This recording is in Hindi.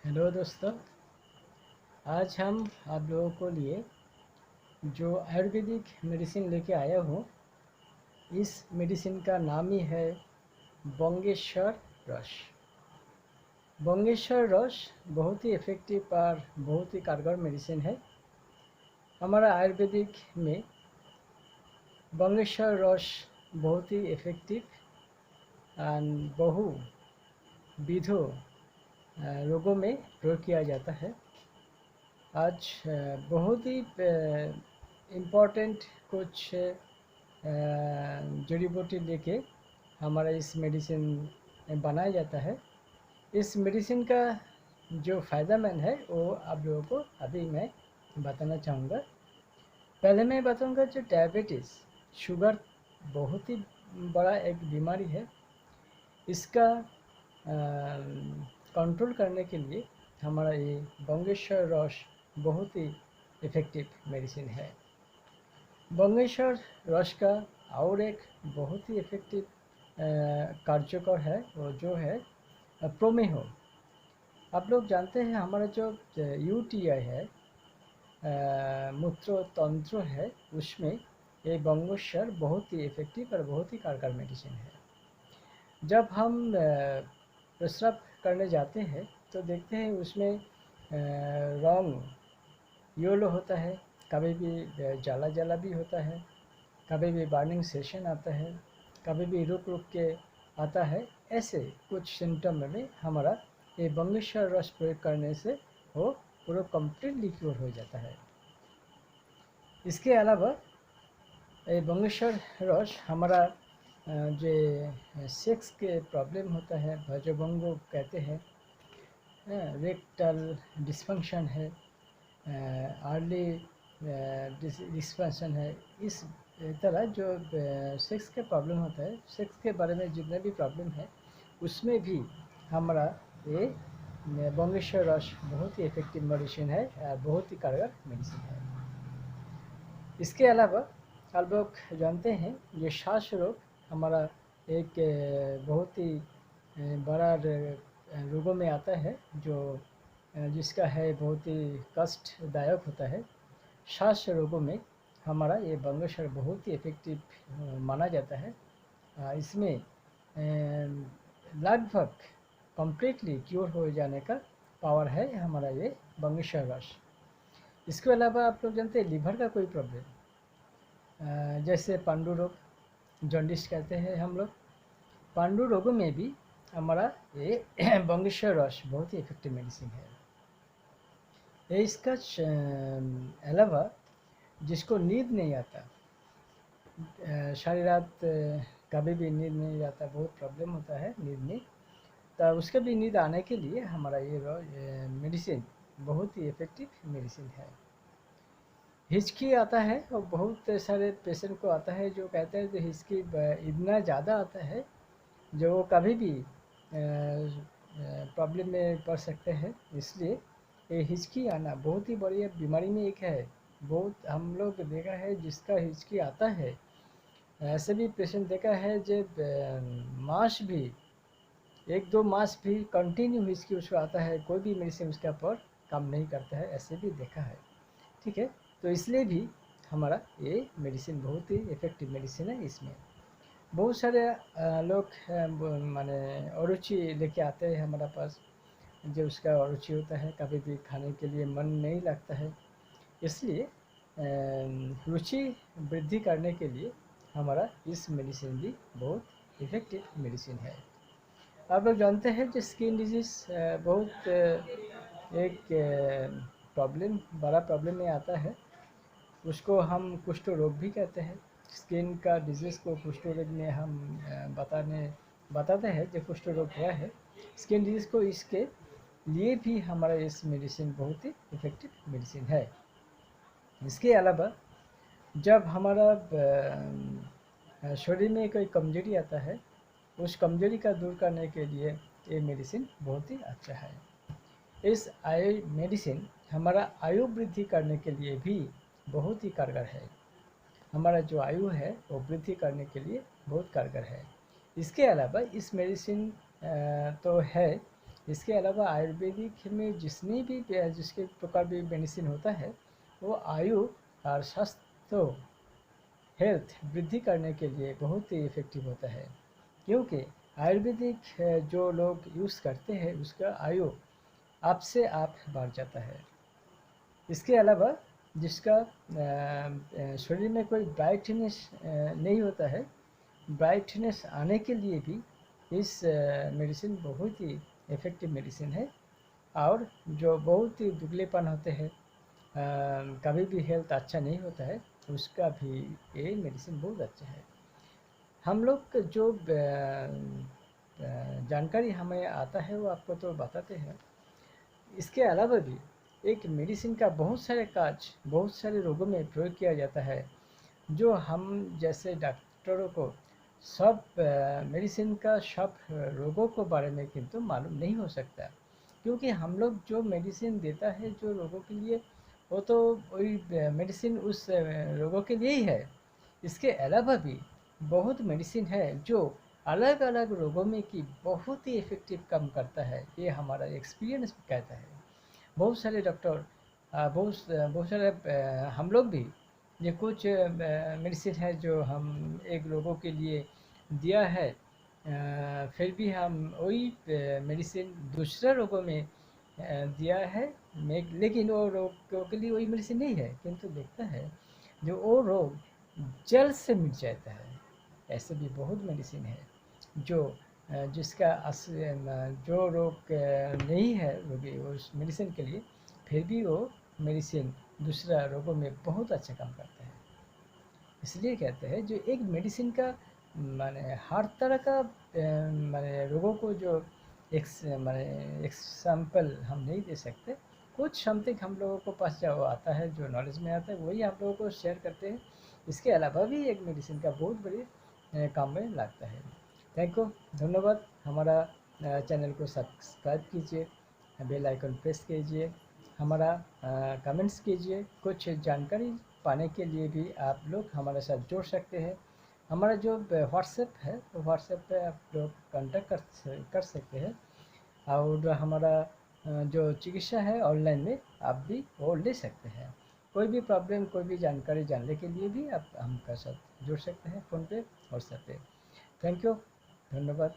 हेलो दोस्तों। आज हम आप लोगों को लिए जो आयुर्वेदिक मेडिसिन लेके आया हूँ, इस मेडिसिन का नाम ही है बंगेश्वर रस। बंगेश्वर रस बहुत ही इफ़ेक्टिव और बहुत ही कारगर मेडिसिन है। हमारा आयुर्वेदिक में बंगेश्वर रस बहुत ही इफ़ेक्टिव एंड बहु विधों रोगों में प्रयोग किया जाता है। आज बहुत ही इम्पोर्टेंट कुछ जड़ी बूटी लेके हमारा इस मेडिसिन बनाया जाता है। इस मेडिसिन का जो फ़ायदामंद है वो आप लोगों को अभी मैं बताना चाहूँगा। पहले मैं बताऊँगा जो डायबिटीज़, शुगर बहुत ही बड़ा एक बीमारी है। इसका कंट्रोल करने के लिए हमारा ये बंगेश्वर रस बहुत ही इफ़ेक्टिव मेडिसिन है। बंगेश्वर रस का और एक बहुत ही इफ़ेक्टिव कार्यकर है वो जो है प्रोमेहो। आप लोग जानते हैं हमारा जो यूटीआई है, मूत्र तंत्र है, उसमें ये बंगेश्वर बहुत ही इफ़ेक्टिव और बहुत ही कारगर मेडिसिन है। जब हम प्रस्राव करने जाते हैं तो देखते हैं उसमें रंग येलो होता है, कभी भी जला जला भी होता है, कभी भी बर्निंग सेशन आता है, कभी भी रुक रुक के आता है। ऐसे कुछ सिम्टम में हमारा ये बंगेश्वर रस प्रयोग करने से वो पूरा कम्प्लीटली क्योर हो जाता है। इसके अलावा ये बंगेश्वर रस हमारा जो सेक्स के प्रॉब्लम होता है, भजभंगो कहते हैं, रेक्टल डिस्फंक्शन है, अर्ली डिस्फंक्शन है, इस तरह जो सेक्स के प्रॉब्लम होता है, सेक्स के बारे में जितने भी प्रॉब्लम है उसमें भी हमारा ये बंगेश्वर रस बहुत ही इफ़ेक्टिव मेडिसिन है, बहुत ही कारगर मेडिसिन है। इसके अलावा आप लोग जानते हैं ये श्वास रोग हमारा एक बहुत ही बड़ा रोगों में आता है, जो जिसका है बहुत ही कष्टदायक होता है। श्वास रोगों में हमारा ये बंगेश्वर बहुत ही इफ़ेक्टिव माना जाता है। इसमें लगभग कम्प्लीटली क्योर हो जाने का पावर है हमारा ये बंगेश्वर रस। इसके अलावा आप लोग जानते हैं लीवर का कोई प्रॉब्लम, जैसे पांडु रोग, जॉन्डिस कहते हैं हम लोग, पांडु रोगों में भी हमारा ये बंगेश्वर रस बहुत ही इफेक्टिव मेडिसिन है। ये इसका अलावा जिसको नींद नहीं आता, सारी रात कभी भी नींद नहीं आता, बहुत प्रॉब्लम होता है नींद में, तो उसके भी नींद आने के लिए हमारा ये मेडिसिन बहुत ही इफेक्टिव मेडिसिन है। हिचकी आता है और बहुत सारे पेशेंट को आता है जो कहते हैं कि हिचकी इतना ज़्यादा आता है जो कभी भी प्रॉब्लम में पड़ सकते हैं। इसलिए ये हिचकी आना बहुत ही बड़ी बीमारी में एक है। बहुत हम लोग देखा है जिसका हिचकी आता है, ऐसे भी पेशेंट देखा है जो मास भी 1-2 मास भी कंटिन्यू हिचकी उसको आता है, कोई भी मेडिसिन उसके ऊपर काम नहीं करता है, ऐसे भी देखा है। ठीक है, तो इसलिए भी हमारा ये मेडिसिन बहुत ही इफ़ेक्टिव मेडिसिन है। इसमें बहुत सारे लोग माने अरुचि लेके आते हैं हमारा पास, जो उसका अरुचि होता है, कभी भी खाने के लिए मन नहीं लगता है। इसलिए रुचि वृद्धि करने के लिए हमारा इस मेडिसिन भी बहुत इफ़ेक्टिव मेडिसिन है। आप लोग जानते हैं जो स्किन डिजीज़ बहुत एक प्रॉब्लम, बड़ा प्रॉब्लम में आता है, उसको हम कुष्ठ रोग भी कहते हैं। स्किन का डिजीज़ को कुष्ठ रोग में हम बताते हैं जो कुष्ठ रोग हुआ है स्किन डिजीज़ को, इसके लिए भी हमारा इस मेडिसिन बहुत ही इफ़ेक्टिव मेडिसिन है। इसके अलावा जब हमारा शरीर में कोई कमजोरी आता है, उस कमजोरी का दूर करने के लिए ये मेडिसिन बहुत ही अच्छा है। इस आयु मेडिसिन हमारा आयु वृद्धि करने के लिए भी बहुत ही कारगर है। हमारा जो आयु है वो वृद्धि करने के लिए बहुत कारगर है। इसके अलावा इस मेडिसिन तो है, इसके अलावा आयुर्वेदिक में जिसके प्रकार भी मेडिसिन होता है वो आयु और स्वास्थ्य हेल्थ वृद्धि करने के लिए बहुत ही इफ़ेक्टिव होता है, क्योंकि आयुर्वेदिक जो लोग यूज़ करते हैं उसका आयु आप से आप बढ़ जाता है। इसके अलावा जिसका शरीर में कोई ब्राइटनेस नहीं होता है, ब्राइटनेस आने के लिए भी इस मेडिसिन बहुत ही इफ़ेक्टिव मेडिसिन है। और जो बहुत ही दुबलेपन होते हैं, कभी भी हेल्थ अच्छा नहीं होता है, उसका भी ये मेडिसिन बहुत अच्छा है। हम लोग जो जानकारी हमें आता है वो आपको तो बताते हैं। इसके अलावा भी एक मेडिसिन का बहुत सारे रोगों में प्रयोग किया जाता है, जो हम जैसे डॉक्टरों को सब मेडिसिन का सब रोगों के बारे में किंतु मालूम नहीं हो सकता, क्योंकि हम लोग जो मेडिसिन देता है जो रोगों के लिए, वो तो वही मेडिसिन उस रोगों के लिए ही है। इसके अलावा भी बहुत मेडिसिन है जो अलग अलग रोगों में की बहुत ही इफ़ेक्टिव काम करता है, ये हमारा एक्सपीरियंस कहता है। बहुत सारे डॉक्टर बहुत सारे हम लोग भी ये कुछ मेडिसिन है जो हम एक लोगों के लिए दिया है, फिर भी हम वही मेडिसिन दूसरे रोगों में दिया है। लेकिन वो रोगों के लिए वही मेडिसिन नहीं है, किंतु देखता है जो वो रोग जल्द से मिट जाता है। ऐसे भी बहुत मेडिसिन है जो जो रोग नहीं है रोगी उस मेडिसिन के लिए, फिर भी वो मेडिसिन दूसरा रोगों में बहुत अच्छा काम करता है। इसलिए कहते हैं जो एक मेडिसिन का माने हर तरह का माने रोगों को जो माने एग्जाम्पल हम नहीं दे सकते। कुछ समथिंग हम लोगों को पास जो आता है, जो नॉलेज में आता है, वही आप लोगों को शेयर करते हैं। इसके अलावा भी एक मेडिसिन का बहुत बड़ी काम में लगता है। थैंक यू, धन्यवाद। हमारा चैनल को सब्सक्राइब कीजिए, बेल आइकन प्रेस कीजिए, हमारा कमेंट्स कीजिए। कुछ जानकारी पाने के लिए भी आप लोग हमारे साथ जुड़ सकते हैं। हमारा जो व्हाट्सएप है, तो व्हाट्सएप पे आप लोग कांटेक्ट कर सकते हैं। और हमारा जो चिकित्सा है ऑनलाइन में आप भी वो ले सकते हैं। कोई भी प्रॉब्लम, कोई भी जानकारी जानने के लिए भी आप हमके साथ जुड़ सकते हैं फ़ोन पे, व्हाट्सएप पे। थैंक यू, धन्यवाद।